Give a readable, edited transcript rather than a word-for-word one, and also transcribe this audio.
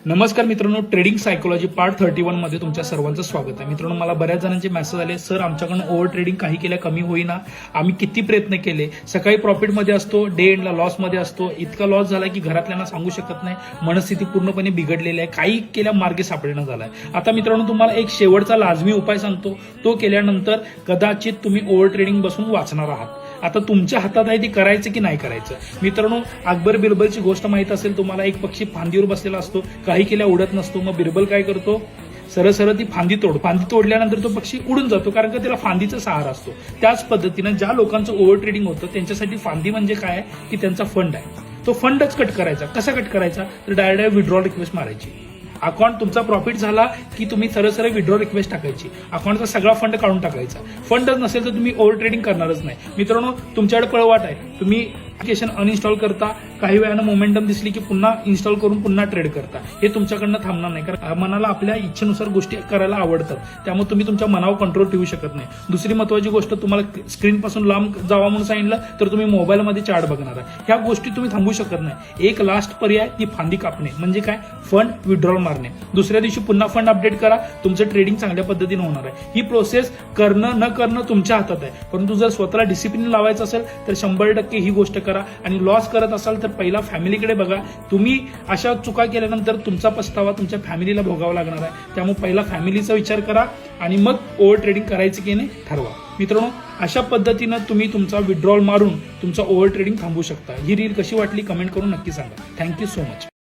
नमस्कार मित्रांनो, trading psychology part 31 मध्ये तुमच्या सर्वांचं स्वागत आहे. मित्रांनो, मला बऱ्याच जणांचे मेसेज आले, सर आमच्याकडून ओव्हर ट्रेडिंग काही केल्या कमी होईना, आम्ही किती प्रयत्न केले, सकाळी प्रॉफिटमध्ये असतो, डे एंडला लॉसमध्ये असतो, इतका लॉस झाला की घरातल्यांना सांगू शकत नाही, मनस्थिती पूर्णपणे बिघडलेली आहे, काही केल्या मार्गे सापडेना झालाय. आता मित्रांनो, तुम्हाला एक शेवटचा लाजमी उपाय सांगतो, तो केल्यानंतर कदाचित तुम्ही ओव्हर ट्रेडिंग बसून वाचणार आहात. आता तुमच्या हातात आहे ती करायचं की नाही करायचं. मित्रांनो, अकबर बिरबलची गोष्ट माहित असेल तुम्हाला. एक पक्षी फांदीवर बसलेला असतो, काही केल्या उडत नसतो. मग बिरबल काय करतो, सरळ सरळ ती फांदी तोडल्यानंतर तो पक्षी उडून जातो, कारण का त्याला फांदीचा सहारा असतो. त्याच पद्धतीनं ज्या लोकांचं ओव्हर ट्रेडिंग होतं त्यांच्यासाठी फांदी म्हणजे काय आहे की त्यांचा फंड आहे, तो फंडच कट करायचा. कसा कट करायचा, तर डायरेक्ट विड्रॉल रिक्वेस्ट मारायची. अकाउंट तुमचा प्रॉफिट झाला की तुम्ही सरळ सरळ विड्रॉ रिक्वेस्ट टाकायची, अकाउंटचा सगळा फंड काढून टाकायचा. फंडच नसेल तर तुम्ही ओव्हर ट्रेडिंग करणारच नाही. मित्रांनो, तुमच्याकडे पळवाट आहे, तुम्ही ऍप्लिकेशन अनइन्स्टॉल करता, काही वेळानं मोमेंटम दिसली की पुन्हा इन्स्टॉल करून पुन्हा ट्रेड करता. हे तुमच्याकडनं थांबणार नाही, कारण मनाला आपल्या इच्छेनुसार गोष्टी करायला आवडतात, त्यामुळे तुम्ही तुमच्या मनावर कंट्रोल ठेवू शकत नाही. दुसरी महत्वाची गोष्ट, तुम्हाला स्क्रीन पासून लांब जावा म्हणून सांगितलं तर तुम्ही मोबाईलमध्ये चार्ट बघणार आहे. ह्या गोष्टी तुम्ही थांबू शकत नाही. एक लास्ट पर्याय ती फांदी कापणे, म्हणजे काय, फंड विड्रॉल मारणे. दुसऱ्या दिवशी पुन्हा फंड अपडेट करा, तुमचं ट्रेडिंग चांगल्या पद्धतीने होणार आहे. ही प्रोसेस करणं न करणं तुमच्या हातात आहे, परंतु जर स्वतःला डिसिप्लिन लावायचं असेल तर 100% ही गोष्ट करा. आणि लॉस करत असाल तर पहिला फॅमिलीकडे बघा. तुम्ही अशा चुका केल्यानंतर तुमचा पस्तावा तुमच्या फॅमिलीला भोगावा लागणार आहे. त्यामुळे पहिला फॅमिलीचा विचार करा आणि मग ओव्हर ट्रेडिंग करायचं की नाही ठरवा. मित्रांनो, अशा पद्धतीनं तुम्ही तुमचा विड्रॉल मारून तुमचा ओव्हर ट्रेडिंग थांबवू शकता. ही रील कशी वाटली कमेंट करून नक्की सांगा. Thank you so much.